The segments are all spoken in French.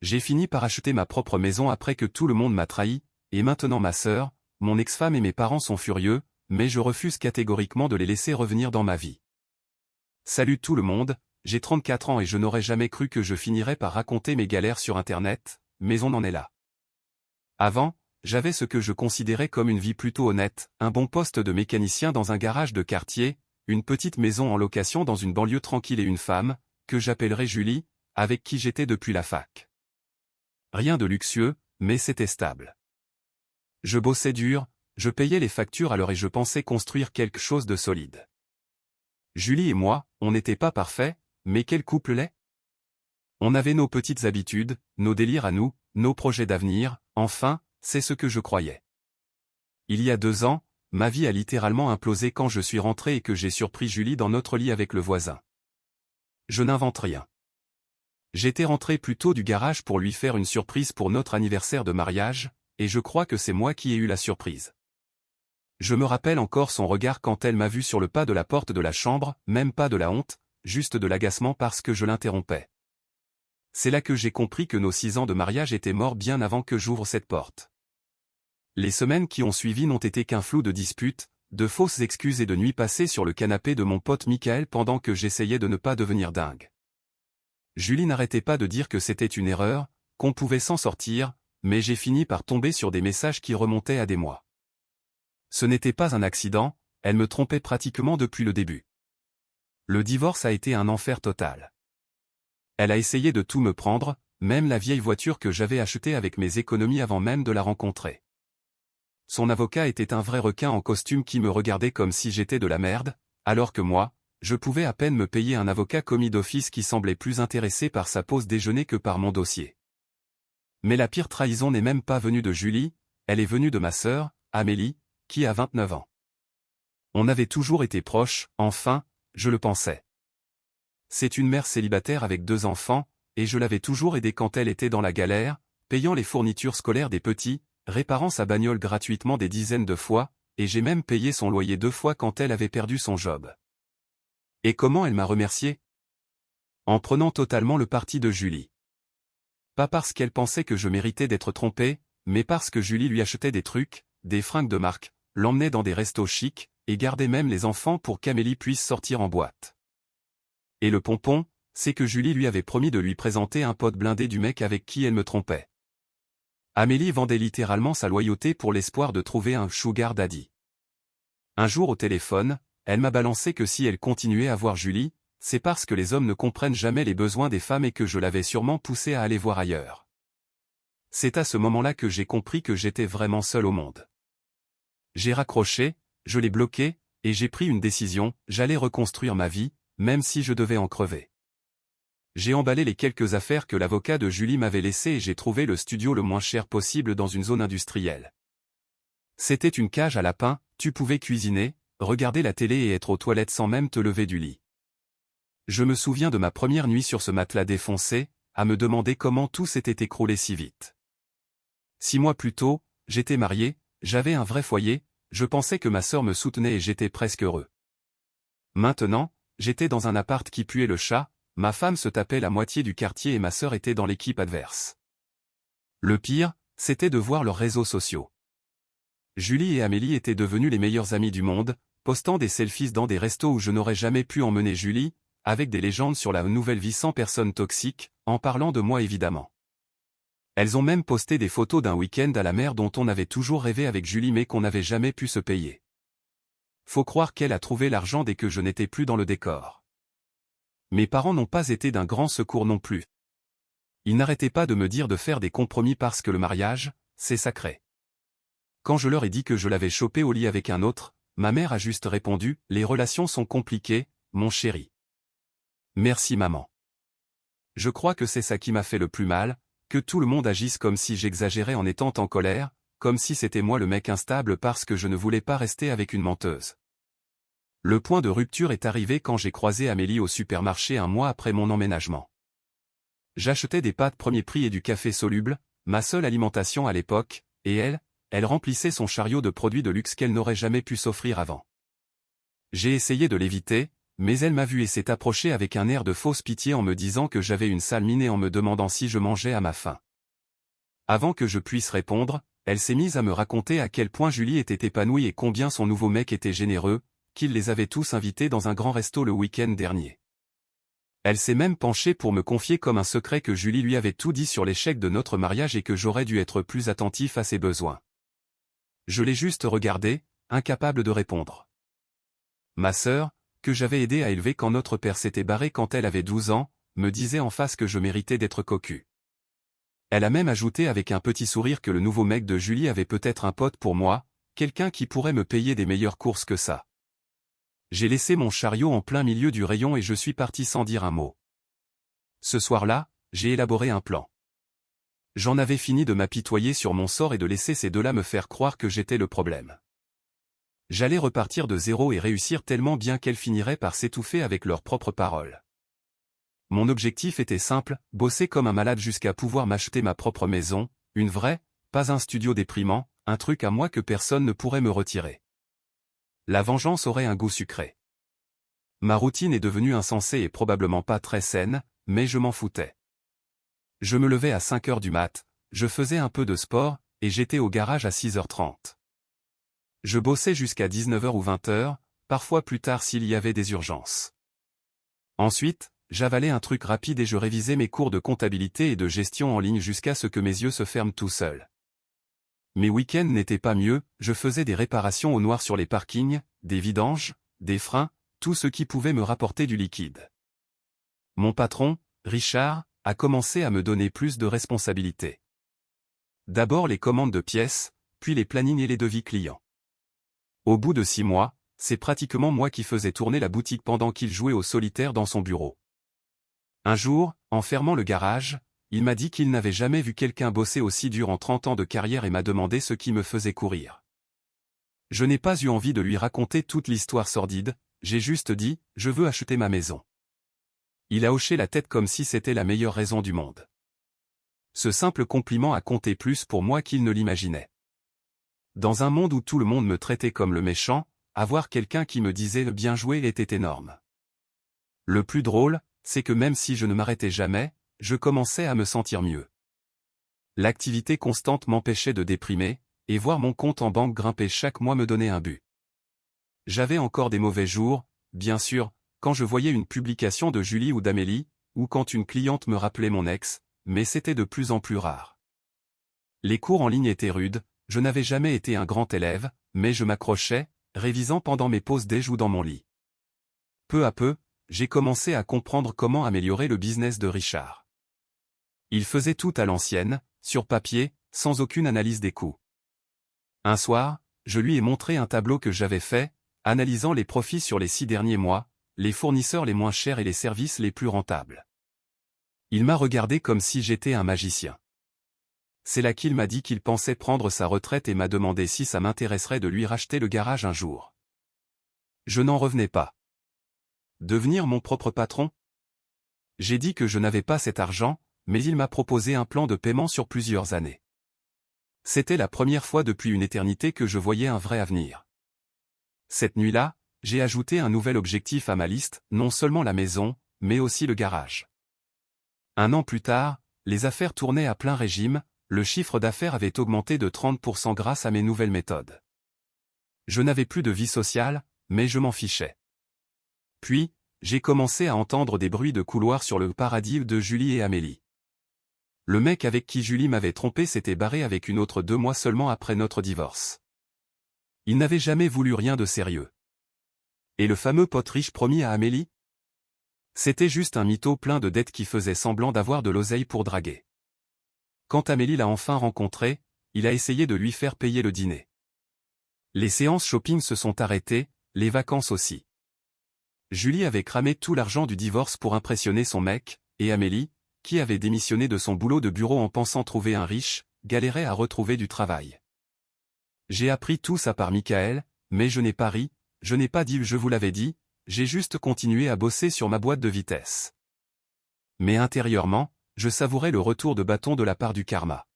J'ai fini par acheter ma propre maison après que tout le monde m'a trahi, et maintenant ma sœur, mon ex-femme et mes parents sont furieux, mais je refuse catégoriquement de les laisser revenir dans ma vie. Salut tout le monde, j'ai 34 ans et je n'aurais jamais cru que je finirais par raconter mes galères sur Internet, mais on en est là. Avant, j'avais ce que je considérais comme une vie plutôt honnête, un bon poste de mécanicien dans un garage de quartier, une petite maison en location dans une banlieue tranquille et une femme, que j'appellerais Julie, avec qui j'étais depuis la fac. Rien de luxueux, mais c'était stable. Je bossais dur, je payais les factures à l'heure et je pensais construire quelque chose de solide. Julie et moi, on n'était pas parfaits, mais quel couple l'est? On avait nos petites habitudes, nos délires à nous, nos projets d'avenir, enfin, c'est ce que je croyais. Il y a 2 ans, ma vie a littéralement implosé quand je suis rentré et que j'ai surpris Julie dans notre lit avec le voisin. Je n'invente rien. J'étais rentré plus tôt du garage pour lui faire une surprise pour notre anniversaire de mariage, et je crois que c'est moi qui ai eu la surprise. Je me rappelle encore son regard quand elle m'a vu sur le pas de la porte de la chambre, même pas de la honte, juste de l'agacement parce que je l'interrompais. C'est là que j'ai compris que nos 6 ans de mariage étaient morts bien avant que j'ouvre cette porte. Les semaines qui ont suivi n'ont été qu'un flou de disputes, de fausses excuses et de nuits passées sur le canapé de mon pote Michael pendant que j'essayais de ne pas devenir dingue. Julie n'arrêtait pas de dire que c'était une erreur, qu'on pouvait s'en sortir, mais j'ai fini par tomber sur des messages qui remontaient à des mois. Ce n'était pas un accident, elle me trompait pratiquement depuis le début. Le divorce a été un enfer total. Elle a essayé de tout me prendre, même la vieille voiture que j'avais achetée avec mes économies avant même de la rencontrer. Son avocat était un vrai requin en costume qui me regardait comme si j'étais de la merde, alors que moi, je pouvais à peine me payer un avocat commis d'office qui semblait plus intéressé par sa pause déjeuner que par mon dossier. Mais la pire trahison n'est même pas venue de Julie, elle est venue de ma sœur, Amélie, qui a 29 ans. On avait toujours été proches, enfin, je le pensais. C'est une mère célibataire avec 2 enfants, et je l'avais toujours aidée quand elle était dans la galère, payant les fournitures scolaires des petits, réparant sa bagnole gratuitement des dizaines de fois, et j'ai même payé son loyer 2 fois quand elle avait perdu son job. Et comment elle m'a remercié? En prenant totalement le parti de Julie. Pas parce qu'elle pensait que je méritais d'être trompé, mais parce que Julie lui achetait des trucs, des fringues de marque, l'emmenait dans des restos chics, et gardait même les enfants pour qu'Amélie puisse sortir en boîte. Et le pompon, c'est que Julie lui avait promis de lui présenter un pote blindé du mec avec qui elle me trompait. Amélie vendait littéralement sa loyauté pour l'espoir de trouver un sugar daddy. Un jour au téléphone, elle m'a balancé que si elle continuait à voir Julie, c'est parce que les hommes ne comprennent jamais les besoins des femmes et que je l'avais sûrement poussée à aller voir ailleurs. C'est à ce moment-là que j'ai compris que j'étais vraiment seul au monde. J'ai raccroché, je l'ai bloqué, et j'ai pris une décision, j'allais reconstruire ma vie, même si je devais en crever. J'ai emballé les quelques affaires que l'avocat de Julie m'avait laissées et j'ai trouvé le studio le moins cher possible dans une zone industrielle. C'était une cage à lapins, tu pouvais cuisiner, regarder la télé et être aux toilettes sans même te lever du lit. Je me souviens de ma première nuit sur ce matelas défoncé, à me demander comment tout s'était écroulé si vite. 6 mois plus tôt, j'étais marié, j'avais un vrai foyer, je pensais que ma sœur me soutenait et j'étais presque heureux. Maintenant, j'étais dans un appart qui puait le chat, ma femme se tapait la moitié du quartier et ma sœur était dans l'équipe adverse. Le pire, c'était de voir leurs réseaux sociaux. Julie et Amélie étaient devenues les meilleures amies du monde, postant des selfies dans des restos où je n'aurais jamais pu emmener Julie, avec des légendes sur la nouvelle vie sans personne toxique, en parlant de moi évidemment. Elles ont même posté des photos d'un week-end à la mer dont on avait toujours rêvé avec Julie mais qu'on n'avait jamais pu se payer. Faut croire qu'elle a trouvé l'argent dès que je n'étais plus dans le décor. Mes parents n'ont pas été d'un grand secours non plus. Ils n'arrêtaient pas de me dire de faire des compromis parce que le mariage, c'est sacré. Quand je leur ai dit que je l'avais chopé au lit avec un autre, ma mère a juste répondu « Les relations sont compliquées, mon chéri. » Merci maman. Je crois que c'est ça qui m'a fait le plus mal, que tout le monde agisse comme si j'exagérais en étant en colère, comme si c'était moi le mec instable parce que je ne voulais pas rester avec une menteuse. Le point de rupture est arrivé quand j'ai croisé Amélie au supermarché un mois après mon emménagement. J'achetais des pâtes premier prix et du café soluble, ma seule alimentation à l'époque, et elle remplissait son chariot de produits de luxe qu'elle n'aurait jamais pu s'offrir avant. J'ai essayé de l'éviter, mais elle m'a vu et s'est approchée avec un air de fausse pitié en me disant que j'avais une sale mine et en me demandant si je mangeais à ma faim. Avant que je puisse répondre, elle s'est mise à me raconter à quel point Julie était épanouie et combien son nouveau mec était généreux, qu'il les avait tous invités dans un grand resto le week-end dernier. Elle s'est même penchée pour me confier comme un secret que Julie lui avait tout dit sur l'échec de notre mariage et que j'aurais dû être plus attentif à ses besoins. Je l'ai juste regardée, incapable de répondre. Ma sœur, que j'avais aidé à élever quand notre père s'était barré quand elle avait 12 ans, me disait en face que je méritais d'être cocu. Elle a même ajouté avec un petit sourire que le nouveau mec de Julie avait peut-être un pote pour moi, quelqu'un qui pourrait me payer des meilleures courses que ça. J'ai laissé mon chariot en plein milieu du rayon et je suis parti sans dire un mot. Ce soir-là, j'ai élaboré un plan. J'en avais fini de m'apitoyer sur mon sort et de laisser ces deux-là me faire croire que j'étais le problème. J'allais repartir de zéro et réussir tellement bien qu'elles finiraient par s'étouffer avec leurs propres paroles. Mon objectif était simple, bosser comme un malade jusqu'à pouvoir m'acheter ma propre maison, une vraie, pas un studio déprimant, un truc à moi que personne ne pourrait me retirer. La vengeance aurait un goût sucré. Ma routine est devenue insensée et probablement pas très saine, mais je m'en foutais. Je me levais à 5 heures du mat, je faisais un peu de sport, et j'étais au garage à 6h30. Je bossais jusqu'à 19h ou 20h, parfois plus tard s'il y avait des urgences. Ensuite, j'avalais un truc rapide et je révisais mes cours de comptabilité et de gestion en ligne jusqu'à ce que mes yeux se ferment tout seuls. Mes week-ends n'étaient pas mieux, je faisais des réparations au noir sur les parkings, des vidanges, des freins, tout ce qui pouvait me rapporter du liquide. Mon patron, Richard, a commencé à me donner plus de responsabilités. D'abord les commandes de pièces, puis les plannings et les devis clients. Au bout de 6 mois, c'est pratiquement moi qui faisais tourner la boutique pendant qu'il jouait au solitaire dans son bureau. Un jour, en fermant le garage, il m'a dit qu'il n'avait jamais vu quelqu'un bosser aussi dur en 30 ans de carrière et m'a demandé ce qui me faisait courir. Je n'ai pas eu envie de lui raconter toute l'histoire sordide, j'ai juste dit, je veux acheter ma maison. Il a hoché la tête comme si c'était la meilleure raison du monde. Ce simple compliment a compté plus pour moi qu'il ne l'imaginait. Dans un monde où tout le monde me traitait comme le méchant, avoir quelqu'un qui me disait « bien joué » était énorme. Le plus drôle, c'est que même si je ne m'arrêtais jamais, je commençais à me sentir mieux. L'activité constante m'empêchait de déprimer, et voir mon compte en banque grimper chaque mois me donnait un but. J'avais encore des mauvais jours, bien sûr, quand je voyais une publication de Julie ou d'Amélie, ou quand une cliente me rappelait mon ex, mais c'était de plus en plus rare. Les cours en ligne étaient rudes, je n'avais jamais été un grand élève, mais je m'accrochais, révisant pendant mes pauses déj ou dans mon lit. Peu à peu, j'ai commencé à comprendre comment améliorer le business de Richard. Il faisait tout à l'ancienne, sur papier, sans aucune analyse des coûts. Un soir, je lui ai montré un tableau que j'avais fait, analysant les profits sur les 6 derniers mois, les fournisseurs les moins chers et les services les plus rentables. Il m'a regardé comme si j'étais un magicien. C'est là qu'il m'a dit qu'il pensait prendre sa retraite et m'a demandé si ça m'intéresserait de lui racheter le garage un jour. Je n'en revenais pas. Devenir mon propre patron? J'ai dit que je n'avais pas cet argent, mais il m'a proposé un plan de paiement sur plusieurs années. C'était la première fois depuis une éternité que je voyais un vrai avenir. Cette nuit-là, j'ai ajouté un nouvel objectif à ma liste, non seulement la maison, mais aussi le garage. 1 an plus tard, les affaires tournaient à plein régime, le chiffre d'affaires avait augmenté de 30% grâce à mes nouvelles méthodes. Je n'avais plus de vie sociale, mais je m'en fichais. Puis, j'ai commencé à entendre des bruits de couloir sur le paradis de Julie et Amélie. Le mec avec qui Julie m'avait trompé s'était barré avec une autre 2 mois seulement après notre divorce. Il n'avait jamais voulu rien de sérieux. Et le fameux pote riche promis à Amélie? C'était juste un mytho plein de dettes qui faisait semblant d'avoir de l'oseille pour draguer. Quand Amélie l'a enfin rencontré, il a essayé de lui faire payer le dîner. Les séances shopping se sont arrêtées, les vacances aussi. Julie avait cramé tout l'argent du divorce pour impressionner son mec, et Amélie, qui avait démissionné de son boulot de bureau en pensant trouver un riche, galérait à retrouver du travail. J'ai appris tout ça par Michael, mais je n'ai pas ri, je n'ai pas dit « je vous l'avais dit », j'ai juste continué à bosser sur ma boîte de vitesse. Mais intérieurement, je savourais le retour de bâton de la part du karma.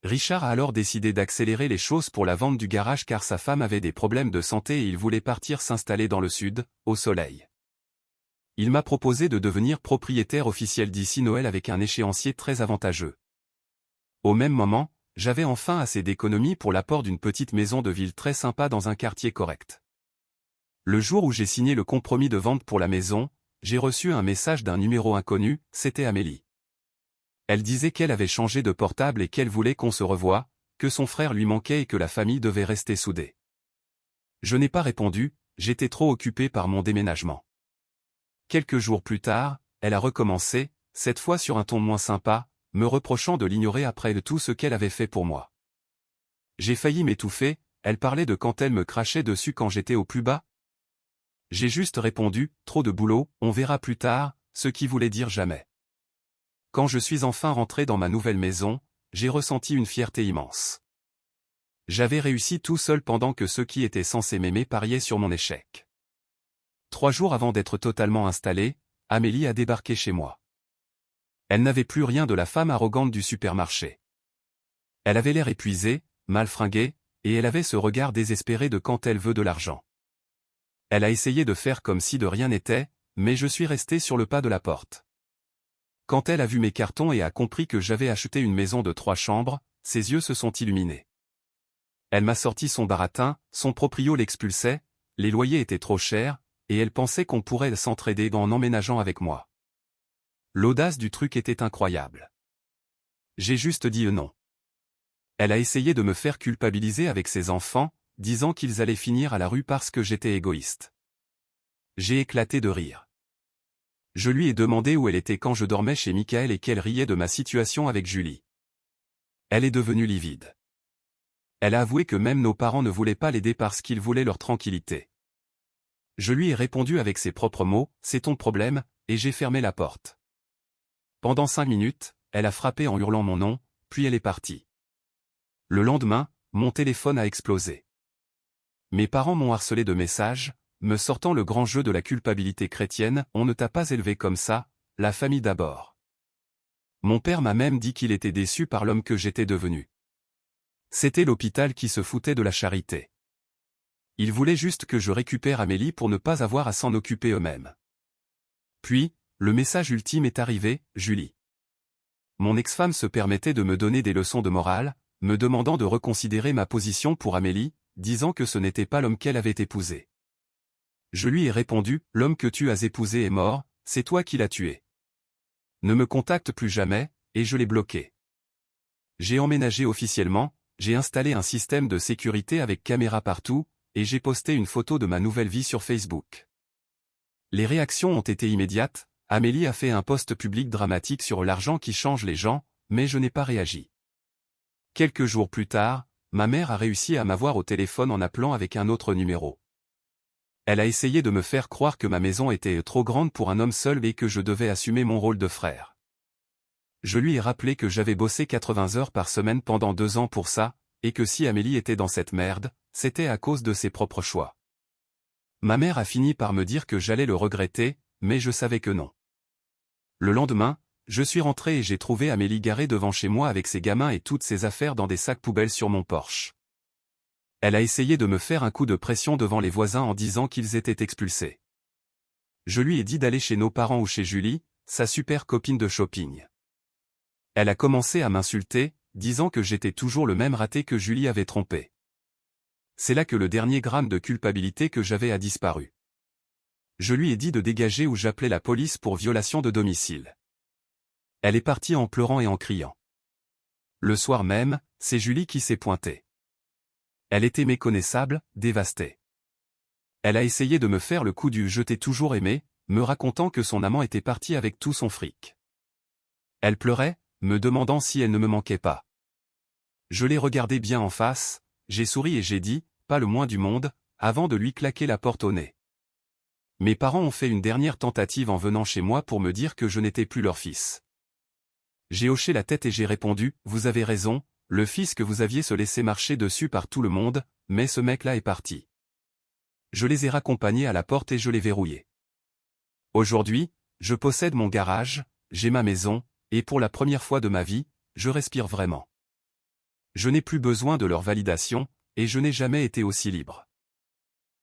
Richard a alors décidé d'accélérer les choses pour la vente du garage car sa femme avait des problèmes de santé et il voulait partir s'installer dans le sud, au soleil. Il m'a proposé de devenir propriétaire officiel d'ici Noël avec un échéancier très avantageux. Au même moment, j'avais enfin assez d'économies pour l'apport d'une petite maison de ville très sympa dans un quartier correct. Le jour où j'ai signé le compromis de vente pour la maison, j'ai reçu un message d'un numéro inconnu, c'était Amélie. Elle disait qu'elle avait changé de portable et qu'elle voulait qu'on se revoie, que son frère lui manquait et que la famille devait rester soudée. Je n'ai pas répondu, j'étais trop occupé par mon déménagement. Quelques jours plus tard, elle a recommencé, cette fois sur un ton moins sympa, me reprochant de l'ignorer après tout ce qu'elle avait fait pour moi. J'ai failli m'étouffer, elle parlait de quand elle me crachait dessus quand j'étais au plus bas. J'ai juste répondu, trop de boulot, on verra plus tard, ce qui voulait dire jamais. Quand je suis enfin rentré dans ma nouvelle maison, j'ai ressenti une fierté immense. J'avais réussi tout seul pendant que ceux qui étaient censés m'aimer pariaient sur mon échec. 3 jours avant d'être totalement installée, Amélie a débarqué chez moi. Elle n'avait plus rien de la femme arrogante du supermarché. Elle avait l'air épuisée, mal fringuée, et elle avait ce regard désespéré de quand elle veut de l'argent. Elle a essayé de faire comme si de rien n'était, mais je suis resté sur le pas de la porte. Quand elle a vu mes cartons et a compris que j'avais acheté une maison de 3 chambres, ses yeux se sont illuminés. Elle m'a sorti son baratin, son proprio l'expulsait, les loyers étaient trop chers, et elle pensait qu'on pourrait s'entraider en emménageant avec moi. L'audace du truc était incroyable. J'ai juste dit non. Elle a essayé de me faire culpabiliser avec ses enfants, disant qu'ils allaient finir à la rue parce que j'étais égoïste. J'ai éclaté de rire. Je lui ai demandé où elle était quand je dormais chez Michael et qu'elle riait de ma situation avec Julie. Elle est devenue livide. Elle a avoué que même nos parents ne voulaient pas l'aider parce qu'ils voulaient leur tranquillité. Je lui ai répondu avec ses propres mots, c'est ton problème, et j'ai fermé la porte. Pendant 5 minutes, elle a frappé en hurlant mon nom, puis elle est partie. Le lendemain, mon téléphone a explosé. Mes parents m'ont harcelé de messages, me sortant le grand jeu de la culpabilité chrétienne, on ne t'a pas élevé comme ça, la famille d'abord. Mon père m'a même dit qu'il était déçu par l'homme que j'étais devenu. C'était l'hôpital qui se foutait de la charité. Ils voulaient juste que je récupère Amélie pour ne pas avoir à s'en occuper eux-mêmes. Puis, le message ultime est arrivé, Julie. Mon ex-femme se permettait de me donner des leçons de morale, me demandant de reconsidérer ma position pour Amélie, disant que ce n'était pas l'homme qu'elle avait épousé. Je lui ai répondu, l'homme que tu as épousé est mort, c'est toi qui l'as tué. Ne me contacte plus jamais, et je l'ai bloqué. J'ai emménagé officiellement, j'ai installé un système de sécurité avec caméra partout, et j'ai posté une photo de ma nouvelle vie sur Facebook. Les réactions ont été immédiates, Amélie a fait un post public dramatique sur l'argent qui change les gens, mais je n'ai pas réagi. Quelques jours plus tard, ma mère a réussi à m'avoir au téléphone en appelant avec un autre numéro. Elle a essayé de me faire croire que ma maison était trop grande pour un homme seul et que je devais assumer mon rôle de frère. Je lui ai rappelé que j'avais bossé 80 heures par semaine pendant 2 ans pour ça, et que si Amélie était dans cette merde, c'était à cause de ses propres choix. Ma mère a fini par me dire que j'allais le regretter, mais je savais que non. Le lendemain, je suis rentré et j'ai trouvé Amélie garée devant chez moi avec ses gamins et toutes ses affaires dans des sacs poubelles sur mon porche. Elle a essayé de me faire un coup de pression devant les voisins en disant qu'ils étaient expulsés. Je lui ai dit d'aller chez nos parents ou chez Julie, sa super copine de shopping. Elle a commencé à m'insulter, disant que j'étais toujours le même raté que Julie avait trompé. C'est là que le dernier gramme de culpabilité que j'avais a disparu. Je lui ai dit de dégager ou j'appelais la police pour violation de domicile. Elle est partie en pleurant et en criant. Le soir même, c'est Julie qui s'est pointée. Elle était méconnaissable, dévastée. Elle a essayé de me faire le coup du « je t'ai toujours aimé », me racontant que son amant était parti avec tout son fric. Elle pleurait, me demandant si elle ne me manquait pas. Je l'ai regardée bien en face, j'ai souri et j'ai dit, pas le moins du monde, avant de lui claquer la porte au nez. Mes parents ont fait une dernière tentative en venant chez moi pour me dire que je n'étais plus leur fils. J'ai hoché la tête et j'ai répondu, vous avez raison, le fils que vous aviez se laissé marcher dessus par tout le monde, mais ce mec-là est parti. Je les ai raccompagnés à la porte et je l'ai verrouillé. Aujourd'hui, je possède mon garage, j'ai ma maison, et pour la première fois de ma vie, je respire vraiment. Je n'ai plus besoin de leur validation, et je n'ai jamais été aussi libre.